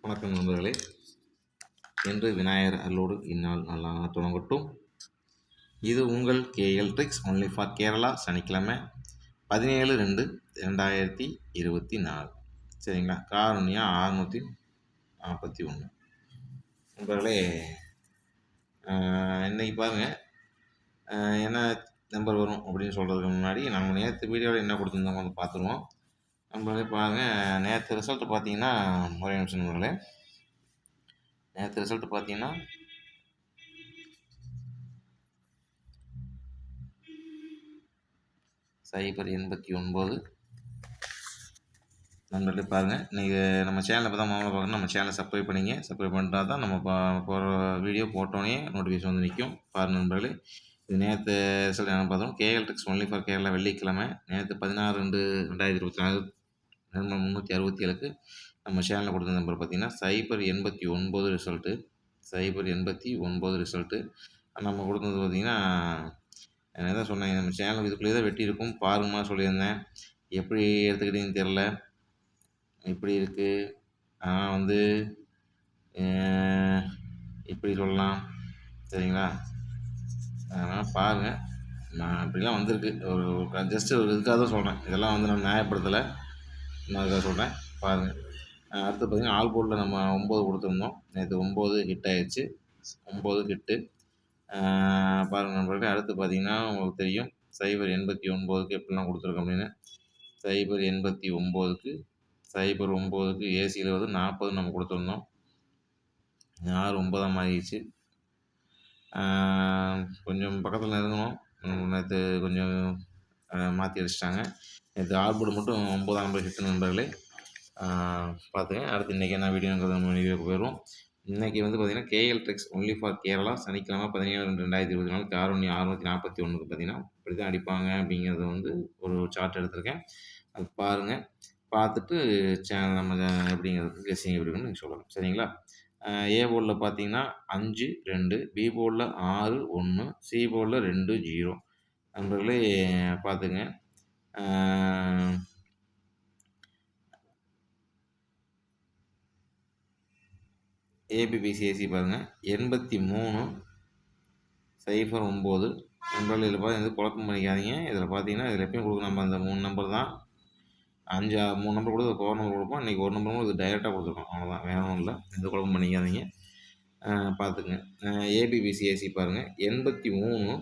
வணக்கம் நண்பர்களே. இன்று விநாயகர் அருளோடு இந்நாள் நல்லா தொடங்கட்டும். இது உங்கள் KL tricks only for Kerala. சனிக்கிழமை 17/2/2024. சரிங்களா? காரணியா 641. நண்பர்களே, இன்றைக்கி பாருங்கள் என்ன நம்பர் வரும் அப்படின்னு சொல்கிறதுக்கு முன்னாடி நம்ம நேற்று வீடியோவில் என்ன கொடுத்துருந்தோம் வந்து பார்த்துருவோம். நண்பர்களே பாருங்கள், நேற்று ரிசல்ட்டு பார்த்தீங்கன்னா ஒரே நிமிஷம் நண்பர்களே. நேற்று ரிசல்ட் பார்த்தீங்கன்னா சைபர் 89. நண்பர்களே பாருங்கள், இன்றைக்கி நம்ம சேனலை இப்போ தான் பார்க்கணும். நம்ம சேனலை சப்ஸ்கிரைப் பண்ணிங்க. சப்ஸ்கிரைப் பண்ணிட்டா தான் நம்ம போகிற வீடியோ போட்டோன்னே நோட்டிஃபிகேஷன் வந்து நிற்கும். பாருங்கள் நண்பர்களே, இது நேற்று ரிசல்ட் என்ன பார்த்தோம். KL tricks only for Kerala வெள்ளிக்கிழமை நேற்று 16/2/2024 367க்கு நம்ம சேனலில் கொடுத்த நம்பர் பார்த்தீங்கன்னா சைபர் 89 ரிசல்ட்டு. சைபர் 89 ரிசல்ட்டு நம்ம கொடுத்தது பார்த்திங்கன்னா, என்ன தான் சொன்னேன், நம்ம சேனல் இதுக்குள்ளேயே தான் வெட்டி இருக்கும் பாருங்கம்மா சொல்லியிருந்தேன். எப்படி எடுத்துக்கிட்டீங்கன்னு தெரில, இப்படி இருக்குது. ஆனால் வந்து இப்படி சொல்லலாம், சரிங்களா? அதனால் பாருங்கள், நான் இப்படிலாம் வந்திருக்கு. ஒரு ஜஸ்ட்டு ஒரு இதுக்காக தான் சொல்கிறேன். இதெல்லாம் வந்து நான் நியாயப்படுத்தலை, நான் அதுக்காக சொல்கிறேன். பாருங்கள். அடுத்து பார்த்திங்கன்னா ஆல் போர்டில் நம்ம 9 கொடுத்துருந்தோம். நேற்று 9 ஹிட் ஆகிடுச்சு. 9 ஹிட்டு. பாருங்கள் நண்பர்களே, அடுத்து பார்த்திங்கன்னா உங்களுக்கு தெரியும் சைபர் 89க்கு எப்படிலாம் கொடுத்துருக்கோம் அப்படின்னு. சைபர் 89க்கு ஏசியில் வந்து 40 நம்ம கொடுத்துருந்தோம். 6/9 மாறிடுச்சு. கொஞ்சம் பக்கத்தில் நெருங்கணும். நேற்று கொஞ்சம் மாற்றி அடிச்சிட்டாங்க. நேற்று ஆல் போர்டு மட்டும் 9ஆம் நம்பர் ஹிட்டு நண்பர்களே. பார்த்துங்க. அடுத்து இன்றைக்கி என்ன வீடியோங்கிறத நம்ம வீடியோக்கு போயிடுவோம். இன்றைக்கி வந்து பார்த்திங்கன்னா KL tricks only for Kerala சனிக்கிழமை 17/2/2024 காரணி 641க்கு பார்த்திங்கன்னா இப்படி தான் அடிப்பாங்க அப்படிங்கிறது வந்து ஒரு சார்ட் எடுத்திருக்கேன். அது பாருங்கள். பார்த்துட்டு சேனல் நம்ம எப்படிங்கிறது கெஸ்ஸிங் எப்படி இருக்குன்னு நீங்கள் சொல்லலாம். சரிங்களா? ஏ போர்டில் பார்த்தீங்கன்னா 5-2, பி போர்டில் 6-1, சி போர்டில் 2-0. நண்பர்களே பார்த்துங்க. ஏபிபிசிஎஸ்சி பாருங்கள் 83-0-9. நண்பர்கள் இதில் பார்த்து எதுவும் குழப்பம் பண்ணிக்காதீங்க. இதில் பார்த்தீங்கன்னா இதில் எப்பயும் கொடுக்க நம்ம அந்த 3 நம்பர் தான். 3 நம்பர் கொடுத்து பவர் நம்பர் கொடுப்போம். இன்றைக்கி ஒரு நம்பர் இது டைரெக்டாக கொடுத்துருக்கோம். அவ்வளோதான், வேற ஒன்றும் இல்லை. எந்த குழப்பம் பண்ணிக்காதீங்க. பார்த்துக்குங்க. ஏபிபிசிஎஸ்சி பாருங்கள் 83-0-9,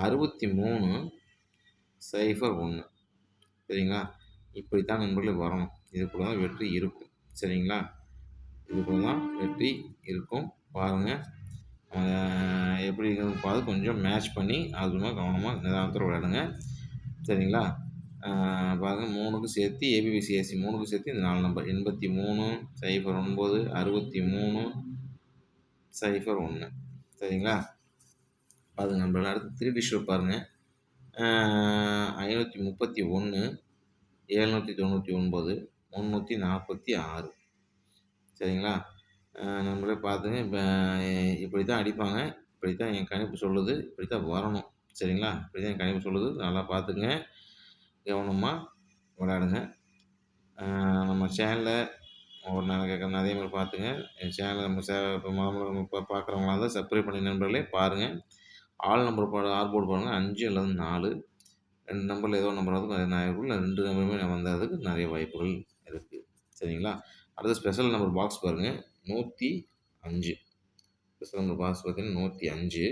63-0-1. சரிங்களா? இப்படித்தான் நண்பர்களே வரணும். இதுக்குள்ள தான் வெற்றி இருக்கும். சரிங்களா? இதுக்குள்ள தான் வெற்றி இருக்கும். பாருங்கள் எப்படி பார்த்து கொஞ்சம் மேட்ச் பண்ணி அதுமா கவனமாக நிதானத்தோடு விளையாடுங்க. சரிங்களா? பாருங்கள் 3க்கு சேர்த்து ஏபிபிசிஎஸ்சி 3க்கு சேர்த்து இந்த 4 நம்பர் 83-0-9-63-0-1. சரிங்களா? பாருங்கள் நண்பர்கள். அடுத்து 3 டிஷ் பாருங்கள் 531, 799, 346. சரிங்களா? நம்மளே பார்த்துங்க. இப்போ இப்படி தான் அடிப்பாங்க. இப்படி தான் என் கணிப்பு சொல்லுது. இப்படி தான் வரணும். சரிங்களா? இப்படி தான் என் கணிப்பு சொல்லுது. நல்லா பார்த்துங்க, கவனமாக விளையாடுங்க. நம்ம சேனலில் ஒரு நாள் கேட்குறேன், அதே மாதிரி பார்த்துங்க. என் சேனலை நம்ம இப்போ முதல்ல இப்போ பார்க்குறவங்களா இருந்தால் சப்ஸ்கிரைப் பண்ணி நண்பர்களே பாருங்கள். ஆல் நம்பர் ஆல் போர்டு பாருங்கள் 5 அல்லது 4. 2 நம்பரில் ஏதோ நம்பர் வந்து நிறைய வாய்ப்புகள். 2 நம்பருமே நான் வந்ததுக்கு நிறைய வாய்ப்புகள் இருக்குது. சரிங்களா? அடுத்து ஸ்பெஷல் நம்பர் பாக்ஸ் பாருங்கள் 105. ஸ்பெஷல் நம்பர் பாக்ஸ் பார்த்தீங்கன்னா 105.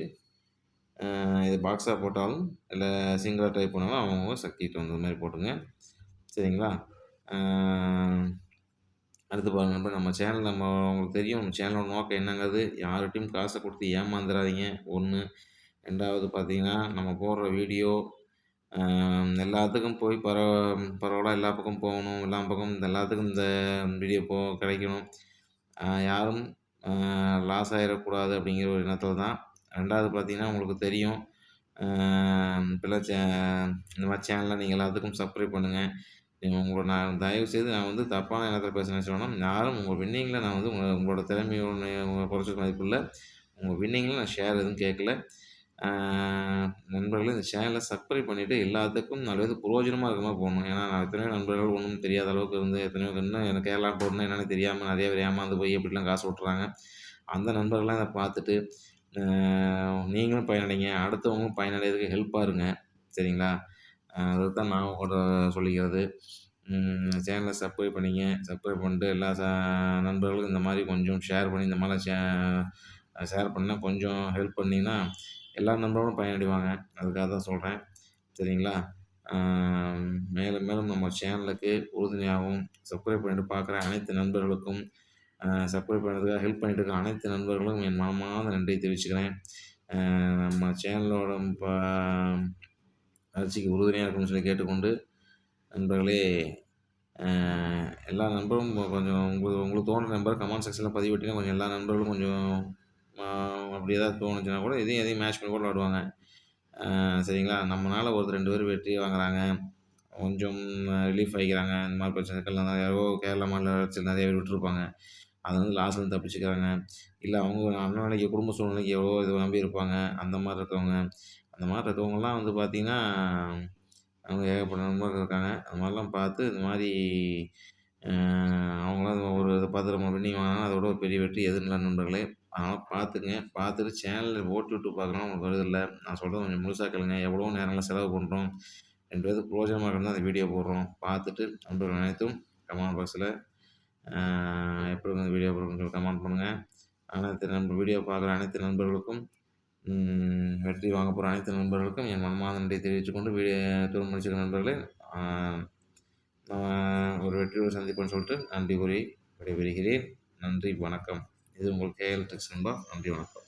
இது பாக்ஸாக போட்டாலும் இல்லை சிங்கிளாக டைப் பண்ணாலும் அவங்கவுங்க சக்திகிட்ட வந்த மாதிரி போட்டுங்க. சரிங்களா? அடுத்து பாருங்கள் நண்பர், நம்ம சேனல் உங்களுக்கு தெரியும் நம்ம சேனலோட நோக்கம் என்னங்கிறது. யார்கிட்டையும் காசை கொடுத்து ஏமாந்துடாதீங்க. 1. 2வது பார்த்தீங்கன்னா நம்ம போடுற வீடியோ எல்லாத்துக்கும் போய் பரவலாக எல்லா பக்கம் போகணும். எல்லா பக்கம் எல்லாத்துக்கும் இந்த வீடியோ கிடைக்கணும். யாரும் லாஸ் ஆகிடக்கூடாது அப்படிங்கிற ஒரு எண்ணத்தில் தான். 2வது பார்த்தீங்கன்னா உங்களுக்கு தெரியும் இப்போல்லாம் இந்த மாதிரி சேனலில் நீங்கள் எல்லாத்துக்கும் சப்ஸ்கிரைப் பண்ணுங்கள். உங்களோட நான் தயவுசெய்து நான் வந்து தப்பான எண்ணத்தில் பேச நினச்சோன்னா, யாரும் உங்கள் வின்னிங்கில் நான் வந்து உங்களோட திறமையோட குறைச்ச மதிப்பில்லை. உங்கள் வின்னிங்கில் நான் ஷேர் எதுவும் கேட்கல. ஆ நண்பர்களே இந்த சேனல சப்ஸ்கிரைப் பண்ணிட்டு எல்லாத்துக்கும் 4 பேத்துக்கு புரோஜனமா இருக்க மாரி போடணும். ஏன்னா, நான் எத்தனையோ நண்பர்கள் ஒண்ணும் தெரியாத அளவுக்கு இருந்து எத்தனையோ இன்னும் எனக்கு கேரளா போறதுன்னா என்னன்னு தெரியாம நெறைய பேர் ஏமாந்து போய் எப்படிலாம் காசு விட்டுறாங்க. அந்த நண்பர்கள்லாம் இத பார்த்துட்டு, அ நீங்களும் பயனடைங்க. அடுத்தவங்களும் பயனடையறதுக்கு ஹெல்ப்பா இருங்க. சரிங்களா? அதத்தான் நான் உங்கள்ட்ட சொல்லிக்கிறது. சேனல சப்ஸ்கிரைப் பண்ணிங்க. சப்ஸ்கிரைப் பண்ணிட்டு எல்லா நண்பர்களுக்கும் இந்த மாரி கொஞ்சம் ஷேர் பண்ணி இந்த மாரிலாம் ஷேர் பண்ணா கொஞ்சம் ஹெல்ப் பண்ணீங்கன்னா, எல்லா நண்பர்களும் பயனடைவாங்க. அதுக்காக தான் சொல்றேன். சரிங்களா? ஆ மேலும் மேலும் நம்ம சேனலுக்கு உறுதுணையாகவும், சப்ஸ்கிரைப் பண்ணிட்டு பார்க்குற அனைத்து நண்பர்களுக்கும், சப்ஸ்கிரைப் பண்ணுறதுக்காக ஹெல்ப் பண்ணிட்டு இருக்க அனைத்து நண்பர்களும் என் மனமார்ந்த நன்றியை தெரிவிச்சுக்கிறேன். நம்ம சேனலோட வளர்ச்சிக்கு உறுதுணையா இருக்கணும்னு சொல்லி கேட்டுக்கொண்டு, நண்பர்களே அ எல்லா நண்பரும் கொஞ்சம் உங்களுக்கு உங்களுக்கு தோணுற நம்பர கமெண்ட் செக்ஷன்ல பதிவிட்டீங்கன்னா, கொஞ்சம் எல்லா நண்பர்களும் கொஞ்சம் அ அப்படி ஏதாவது தோணுச்சுன்னா கூட இதையும் அதையும் மேட்ச் பண்ணி கூட விளையாடுவாங்க. சரிங்களா? நம்மனால ஒருத்தர் 2 பேர் வெற்றி வாங்குறாங்க. கொஞ்சம் ரிலீஃப் ஆயிக்கிறாங்க. இந்த மாரி பிரச்சனைகள்லாம் யாரோ கேரளா மாநிலத்தில நெறைய பேர் விட்டுருப்பாங்க. அது வந்து லாஸ்ட்லேருந்து தப்பிச்சுக்கிறாங்க. இல்ல அவங்க ஒரு அன்னன்னைக்கு குடும்ப சூழ்நிலைக்கு எவ்வளவோ இத நம்பி இருப்பாங்க. அந்த மாரி இருக்கவங்க. அந்த மாரி இருக்கவங்கலாம் வந்து பார்த்தீங்கன்னா, அவங்க ஏகப்பட்ட நண்பர்கள் இருக்காங்க. அது மாரிலாம் பார்த்து இந்த மாரி அ அவங்களாம் ஒரு இத பார்த்து நம்ம வின்னிங் வாங்குனாங்கன்னா, அதோட ஒரு பெரிய வெற்றி எதுவும் இல்ல நண்பர்களே. அதனால பார்த்துக்கங்க. பார்த்துட்டு சேனல ஓட்டி விட்டு பார்க்கணும் உங்களுக்கு வருதுல்ல. நான் சொல்றத கொஞ்சம் முழுசா கேளுங்க. எவ்வளோ நேரம்லாம் செலவு பண்றோம். 2 பேத்துக்கு புரோஜனமா இருக்கணும்னு தான் இந்த வீடியோ போடுறோம். பார்த்துட்டு நண்பர்கள் அனைத்தும் கமெண்ட் பாக்ஸ்ல அ எப்படி இருந்தது வீடியோ போடுறோம்னு சொல்லி கமெண்ட் பண்ணுங்க. அனைத்து வீடியோ பார்க்குற அனைத்து நண்பர்களுக்கும் வெற்றி வாங்க போற அனைத்து நண்பர்களுக்கும் என் மனமார்ந்த நன்றியை தெரிவித்துக் கொண்டு திரும்ப முடிச்சுக்கிறேன் நண்பர்களே. ஆ ஒரு வெற்றியோடு சந்திப்போம்னு சொல்லிட்டு நன்றி கூறி விடைபெறுகிறேன். நன்றி, வணக்கம். இது உங்கள் கேஎல் டெக்ஸ் நண்பா. நன்றி, வணக்கம்.